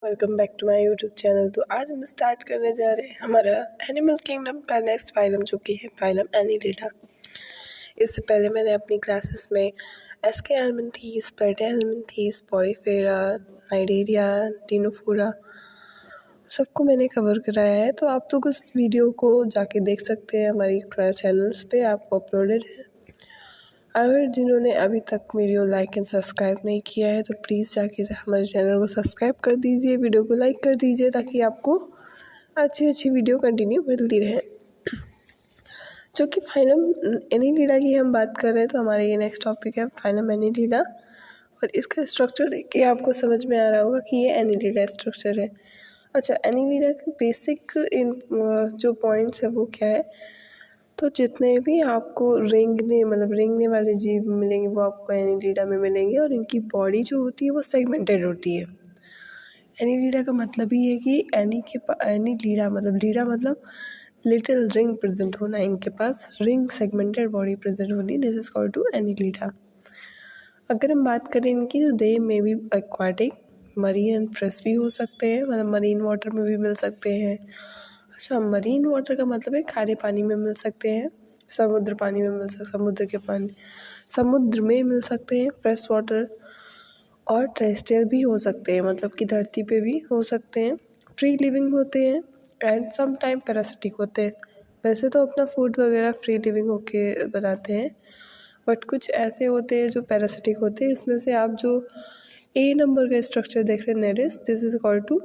Welcome back to my YouTube channel. तो आज हम स्टार्ट करने जा रहे हैं हमारा एनिमल किंगडम का नेक्स्ट फाइलम, जो कि है फाइलम एनीलिडा। इससे पहले मैंने अपनी क्लासेस में एस्के एल्मंथीस, प्लेटे एल्मंथीस, पॉरीफेरा, नाइडेरिया, डिनोफोरा सबको मैंने कवर कराया है। तो आप लोग उस वीडियो को जाके देख सकते हैं, हमारी चैनल्स पे आपको अपलोडेड है। अगर जिन्होंने अभी तक वीडियो लाइक एंड सब्सक्राइब नहीं किया है तो प्लीज़ जाके हमारे चैनल को सब्सक्राइब कर दीजिए, वीडियो को लाइक कर दीजिए, ताकि आपको अच्छी अच्छी वीडियो कंटिन्यू मिलती रहे। जो कि फाइलम एनीलिडा की हम बात कर रहे हैं, तो हमारा ये नेक्स्ट टॉपिक है फाइलम एनीलिडा। और इसका स्ट्रक्चर देख के आपको समझ में आ रहा होगा कि ये एनीलिडा स्ट्रक्चर है। अच्छा, एनीलिडा के बेसिक जो पॉइंट्स है वो क्या है, तो जितने भी आपको रेंगने वाले जीव मिलेंगे वो आपको एनीलिडा में मिलेंगे, और इनकी बॉडी जो होती है वो सेगमेंटेड होती है। एनीलिडा का मतलब ही है कि एनीलिडा मतलब लीडा मतलब लिटिल रिंग प्रेजेंट होना, इनके पास रिंग सेगमेंटेड बॉडी प्रेजेंट होनी, this is called to Annelida. अगर हम बात करें इनकी, तो they may be aquatic, marine and fresh भी हो सकते हैं, मतलब मरीन वाटर में भी मिल सकते हैं। अच्छा, मरीन वाटर का मतलब है खारे पानी में मिल सकते हैं, समुद्र पानी में मिल सकते, समुद्र में मिल सकते हैं फ्रेश वाटर, और टेरेस्ट्रियल भी हो सकते हैं, मतलब कि धरती पे भी हो सकते हैं। फ्री लिविंग होते हैं एंड सम टाइम पैरासिटिक होते हैं। वैसे तो अपना फूड वगैरह फ्री लिविंग होके बनाते हैं, बट कुछ ऐसे होते हैं जो पैरासिटिक होते हैं। इसमें से आप जो ए नंबर का स्ट्रक्चर देख रहे हैं, Nereis, this is equal to,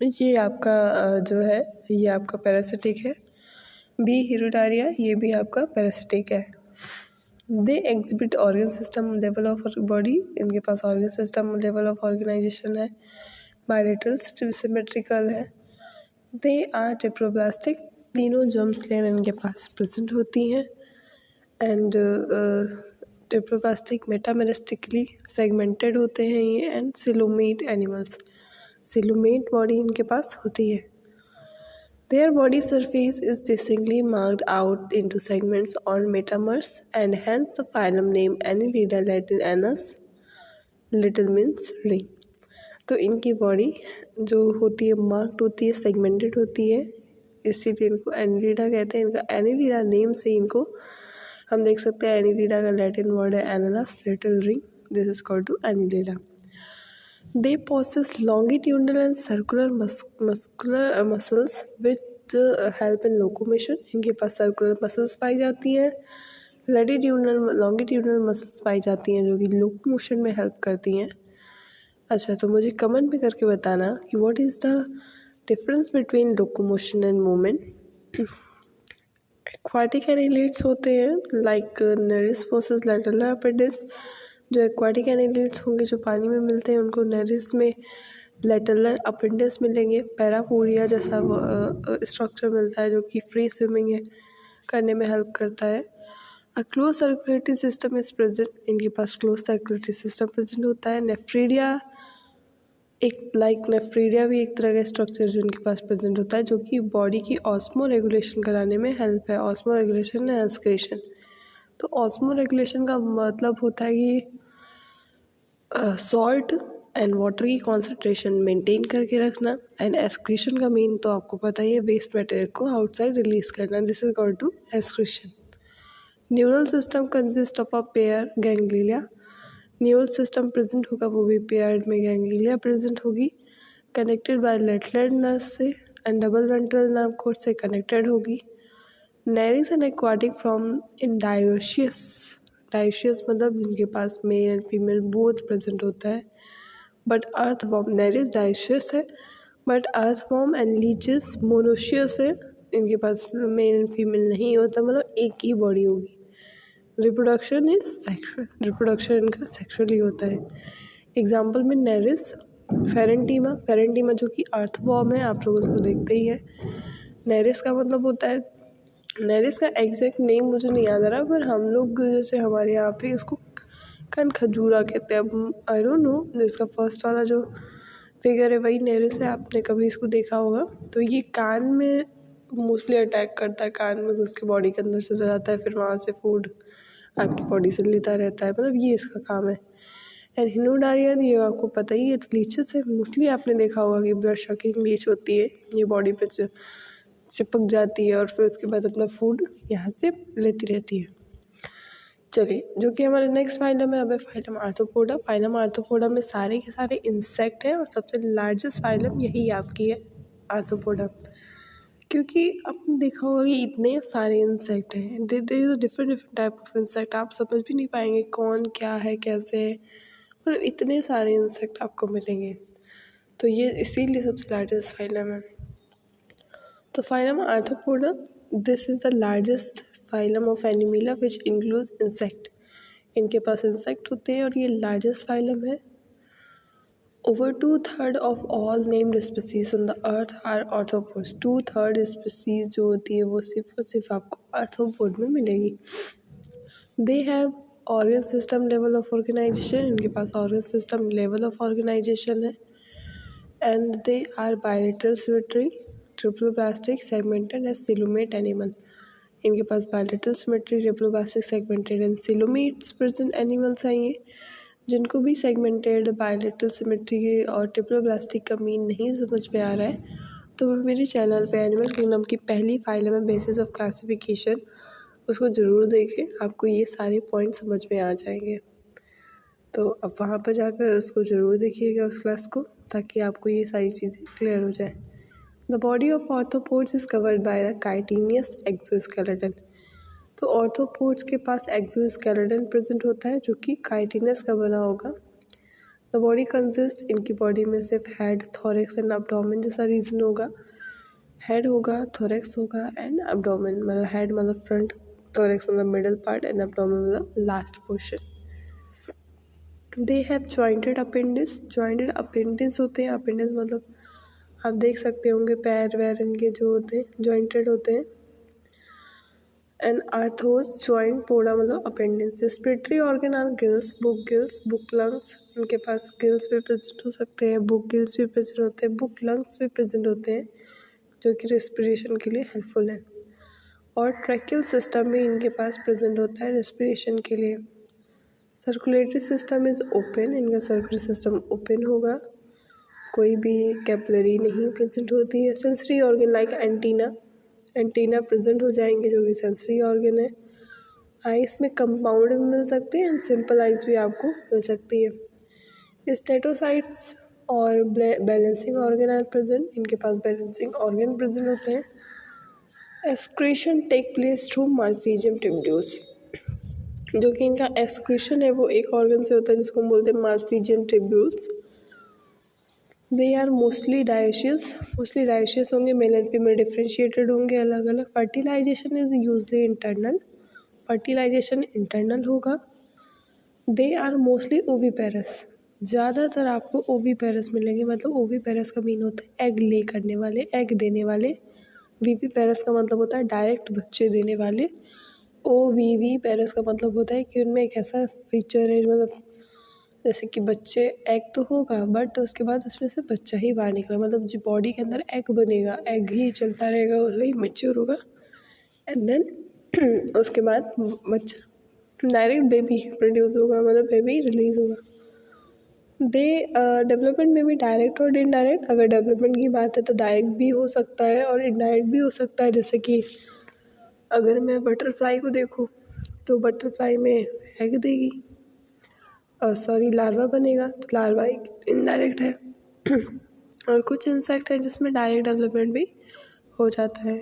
ये आपका जो है ये आपका पैरासिटिक है। बी हिरुडारिया, ये भी आपका पैरासिटिक है। They exhibit organ system level of body, इनके पास organ system level of organization है, बायलेटरल सिमेट्रिकल है। दे आर टेट्रोब्लास्टिक, तीनों जर्म्स लेयर इनके पास प्रेजेंट होती हैं, एंड टेट्रोब्लास्टिक मेटामेरिस्टिकली सेगमेंटेड होते हैं ये, and coelomate animals, coelomate body इनके पास होती है। Their body surface is distinctly marked out into segments or metamers, and hence the phylum name Annelida, Latin annus, little means ring। तो इनकी बॉडी जो होती है मार्क्ड होती है, सेगमेंटेड होती है, इसीलिए इनको एनीलिडा कहते हैं। इनका एनीलिडा नेम से इनको हम देख सकते हैं, एनीलिडा का लैटिन वर्ड है annulus, little ring, this is called to Annelida. They possess longitudinal and circular muscular muscles which help in locomotion। इनके पास सर्कुलर मसल्स पाई जाती हैं, लॉन्गिट्यूडनल मसल्स पाई जाती हैं जो कि लोकोमोशन में हेल्प करती हैं। अच्छा, तो मुझे कमेंट में करके बताना कि what is the difference between locomotion and movement. Aquatic annelids होते हैं like Nereis possess lateral appendix. जो एक्वाटिक एनिलिड्स होंगे जो पानी में मिलते हैं, उनको नेरिस में लैटरल अपेंडिक्स मिलेंगे। पैरापोडिया जैसा स्ट्रक्चर मिलता है जो कि फ्री स्विमिंग है करने में हेल्प करता है। A close circulatory system is present, इनके पास क्लोज सर्कुलेटरी सिस्टम प्रेजेंट होता है। नेफ्रीडिया नेफ्रीडिया भी एक तरह का स्ट्रक्चर जो इनके पास प्रेजेंट होता है, जो कि बॉडी की ऑस्मो रेगुलेशन कराने में हेल्प है, ऑस्मो रेगुलेशन एंड एक्सक्रीशन। तो ऑस्मो रेगुलेशन का मतलब होता है कि सॉल्ट एंड वाटर की कॉन्सेंट्रेशन मेंटेन करके रखना, एंड एक्सक्रीशन का मीन तो आपको पता ही है, वेस्ट मटेरियल को आउटसाइड रिलीज करना, this is called to excretion. Neural system consist of a pair ganglia, neural system present होगा वो भी पेयर में गैंग्लिया प्रेजेंट होगी, कनेक्टेड बाय लेटरल नर्व से and double ventral nerve cord से connected होगी। Nereis and aquatic from in dioecious मतलब जिनके पास male and female both present होता है, बट अर्थवॉर्म, नेरिस डायोशियस है, but earthworm and leches monoecious है, इनके पास मेल एंड फीमेल नहीं होता, मतलब एक ही बॉडी होगी। रिप्रोडक्शन इज सेक्शुअल, रिप्रोडक्शन इनका सेक्शुअली होता है। एग्जाम्पल में नेरिस, फेरेंटीमा जो कि अर्थवॉर्म है, आप लोग उसको देखते ही है। नेरिस का मतलब होता है, नेरिस का एग्जैक्ट नेम मुझे नहीं याद आ रहा, पर हम लोग जैसे हमारे यहाँ पे इसको खजूरा कहते हैं। अब आई डोंट नो, जिसका फर्स्ट वाला जो फिगर है वही नेरिस है, आपने कभी इसको देखा होगा। तो ये कान में मोस्टली अटैक करता है, कान में घुस के बॉडी के अंदर चला जाता है, फिर वहाँ से फूड आपकी बॉडी से लेता रहता है, मतलब ये इसका काम है। एंड हिनोडायरिया ये आपको पता ही है, तो लीचेस है। मोस्टली आपने देखा होगा कि ब्लड शॉकिंग लीच होती है, ये बॉडी पे चिपक जाती है और फिर उसके बाद अपना फूड यहाँ से लेती रहती है। चलिए, जो कि हमारे नेक्स्ट फाइलम है, अब है फाइलम आर्थ्रोपोडा। फाइलम आर्थ्रोपोडा में सारे के सारे इंसेक्ट हैं और सबसे लार्जेस्ट फाइलम यही आपकी है, आर्थ्रोपोडा। क्योंकि आपने देखा होगा कि इतने सारे इंसेक्ट हैं, there is different different type of insect, आप समझ भी नहीं पाएंगे कौन क्या है कैसे है, मतलब इतने सारे इंसेक्ट आपको मिलेंगे। तो ये इसीलिए सबसे लार्जेस्ट फाइलम है। तो phylum Arthropoda, this is the largest phylum of Animalia which includes insect. इनके पास इंसेक्ट होते हैं और ये लार्जेस्ट फाइलम है। Over 2/3 of all named species on the earth are arthropods. 2/3 species जो होती है वो सिर्फ और सिर्फ आपको आर्थ्रोपोड में मिलेगी। They have organ system level of organization, इनके पास organ system level of organization है। And they are bilateral symmetry, triploblastic, segmented and coelomate animal. इनके पास bilateral symmetry, triploblastic, segmented and coelomates present animals हैं ये। जिनको भी सेगमेंटेड, बायलेटरल सिमेट्री और ट्रिप्लोब्लास्टिक का मीन नहीं समझ में आ रहा है, तो वो मेरे चैनल पे एनिमल किंगडम की पहली फाइलम है बेसिस ऑफ क्लासिफिकेशन, उसको ज़रूर देखें, आपको ये सारे पॉइंट समझ में आ जाएंगे। तो अब वहाँ पर जाकर उसको ज़रूर देखिएगा उस क्लास को, ताकि आपको ये सारी चीज़ें क्लियर हो जाए। The body of arthropods is covered by the chitinous exoskeleton. तो आर्थ्रोपोड्स के पास एक्सोस्केलेटन प्रेजेंट होता है जो कि काइटिनस का बना होगा। द बॉडी कंसिस्ट, इनकी बॉडी में सिर्फ हेड, थोरैक्स एंड एब्डोमेन जैसा रीजन होगा। हेड होगा, थोरैक्स होगा एंड एब्डोमेन, मतलब हेड मतलब फ्रंट, थोरैक्स मतलब मिडल पार्ट एंड एब्डोमेन मतलब last portion. They have jointed appendix. Jointed appendix होते हैं, अपेंडिस मतलब आप देख सकते होंगे पैर वैर इनके जो होते हैं जॉइंटेड होते हैं। एंड आर्थोस जॉइंट, पोडा मतलब appendix. Respiratory organ are gills, book lungs, इनके पास गिल्स भी प्रेजेंट हो सकते हैं, बुक गिल्स भी प्रेजेंट होते हैं, बुक लंग्स भी प्रेजेंट होते हैं जो कि रेस्पिरेशन के लिए हेल्पफुल है। और ट्रैकियल सिस्टम भी इनके पास प्रेजेंट होता है रेस्पिरेशन के लिए। सर्कुलेटरी सिस्टम इज़ ओपन, इनका सर्कुलेटरी सिस्टम ओपन होगा, कोई भी कैपिलरी नहीं प्रेजेंट होती है। Sensory organ like antenna present हो जाएंगे जो कि सेंसरी ऑर्गन है। आइस में कंपाउंड भी मिल सकते हैं एंड सिंपल आइस भी आपको मिल सकती है। स्टेटोसाइट्स और बैलेंसिंग ऑर्गन आर प्रेजेंट, इनके पास बैलेंसिंग ऑर्गन प्रेजेंट होते हैं। Excretion take place through malpighian tubules, जो कि इनका एक्सक्रीशन है वो एक ऑर्गन से होता है जिसको हम बोलते हैं malpighian tubules. They are mostly dioecious होंगे, मेल एंड फीमेल डिफ्रेंशिएटेड होंगे अलग अलग। Fertilization is usually internal, fertilization internal होगा। दे आर मोस्टली ओवीपेरस, ज़्यादातर आपको ओवीपेरस मिलेंगे, मतलब ओवीपेरस का मीन होता है एग ले करने वाले, एग देने वाले। वीवीपेरस का मतलब होता है डायरेक्ट बच्चे देने वाले। ओवीवीपेरस का मतलब होता है कि उनमें एक ऐसा फीचर है, मतलब जैसे कि बच्चे, एग तो होगा बट उसके बाद उसमें से बच्चा ही बाहर निकला, मतलब जो बॉडी के अंदर एग बनेगा, एग ही चलता रहेगा, वही मैच्योर होगा एंड देन उसके बाद बच्चा डायरेक्ट बेबी प्रोड्यूस होगा, मतलब बेबी रिलीज होगा। दे डेवलपमेंट में भी डायरेक्ट और इनडायरेक्ट, अगर डेवलपमेंट की बात है तो डायरेक्ट भी हो सकता है और इनडायरेक्ट भी हो सकता है। जैसे कि अगर मैं बटरफ्लाई को देखूँ तो बटरफ्लाई में एग देगी, लार्वा बनेगा, तो लार्वा एक इनडायरेक्ट है। और कुछ इंसेक्ट हैं जिसमें डायरेक्ट डेवलपमेंट भी हो जाता है।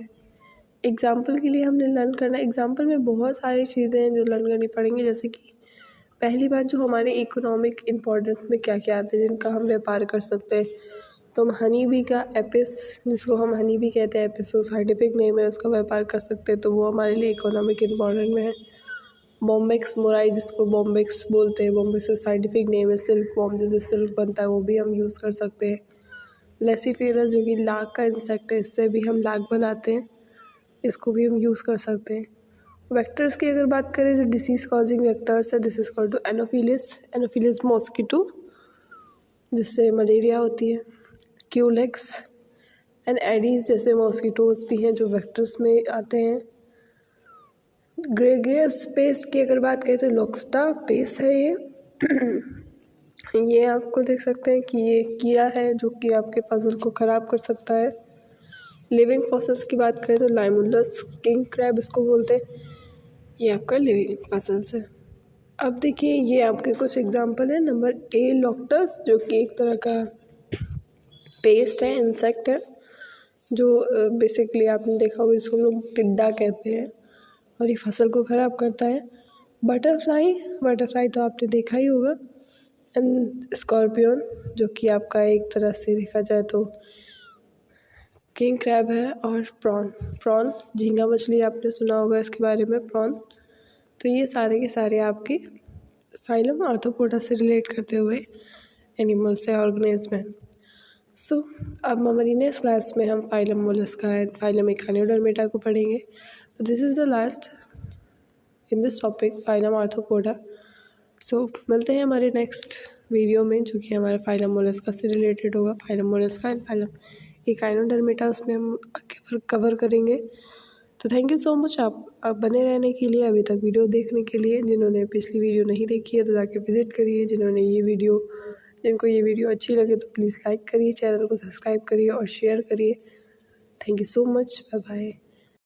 एग्जाम्पल के लिए हमने लर्न करना, एग्जाम्पल में बहुत सारी चीज़ें हैं जो लर्न करनी पड़ेंगी। जैसे कि पहली बात, जो हमारे इकोनॉमिक इम्पोर्टेंस में क्या क्या आते हैं जिनका हम व्यापार कर सकते हैं, तो हम हनी बी का एपिस, जिसको हम हनी बी कहते हैं, एपिस साइंटिफिक नेम है, उसका व्यापार कर सकते हैं, तो वो हमारे लिए इकोनॉमिक इम्पोर्टेंट में है। बॉम्बेक्स मोराई, जिसको बॉम्बेक्स बोलते हैं, बॉम्बेक्स का साइंटिफिक नेम है। सिल्क वॉर्म, जैसे सिल्क बनता है, वो भी हम यूज़ कर सकते हैं। लेसिफेरस, जो कि लाख का इंसेक्ट है, इससे भी हम लाख बनाते हैं, इसको भी हम यूज़ कर सकते हैं। वेक्टर्स की अगर बात करें, जो डिसीज़ कॉजिंग वेक्टर्स है, this is called to Anopheles mosquito, जिससे मलेरिया होती है। क्यूलेक्स एंड एडीज जैसे मॉस्किटोज भी हैं जो वेक्टर्स में आते हैं। ग्रेगरियस पेस्ट की अगर बात करें तो लोक्स्टा पेस्ट है ये। ये आपको देख सकते हैं कि ये कीड़ा है जो कि आपके फसल को ख़राब कर सकता है। लिविंग फॉसिल्स की बात करें तो लाइमुलस किंग क्रैब इसको बोलते हैं, ये आपका लिविंग फॉसिल्स है। अब देखिए ये आपके कुछ एग्जांपल है। नंबर ए लॉक्टस, जो कि एक तरह का पेस्ट है, इंसेक्ट है, जो बेसिकली आपने देखा होगा इसको हम लोग टिड्डा कहते हैं और ये फसल को ख़राब करता है। बटरफ्लाई, बटरफ्लाई तो आपने देखा ही होगा। एंड स्कॉर्पियन, जो कि आपका एक तरह से देखा जाए तो किंग क्रैब है। और प्रॉन, प्रॉन झींगा मछली आपने सुना होगा इसके बारे में, प्रॉन। तो ये सारे के सारे आपके फाइलम आर्थ्रोपोडा से रिलेट करते हुए एनिमल्स है, ऑर्गेनिज्म है। सो अब हमारी नेक्स्ट क्लास में हम phylum Mollusca and phylum Echinodermata को पढ़ेंगे। तो this is the last in this topic phylum Arthropoda. So मिलते हैं हमारे नेक्स्ट वीडियो में, जो कि हमारा फाइलम मोलस्का से रिलेटेड होगा। Phylum Mollusca and phylum Echinodermata उसमें हम कवर करेंगे। तो थैंक यू सो मच आप बने रहने के लिए, अभी तक वीडियो देखने के लिए। जिन्होंने पिछली वीडियो नहीं देखी है तो जाके विज़िट करिए। जिनको ये वीडियो अच्छी लगे तो प्लीज़ लाइक करिए, चैनल को सब्सक्राइब करिए और शेयर करिए। Thank you so much, bye bye.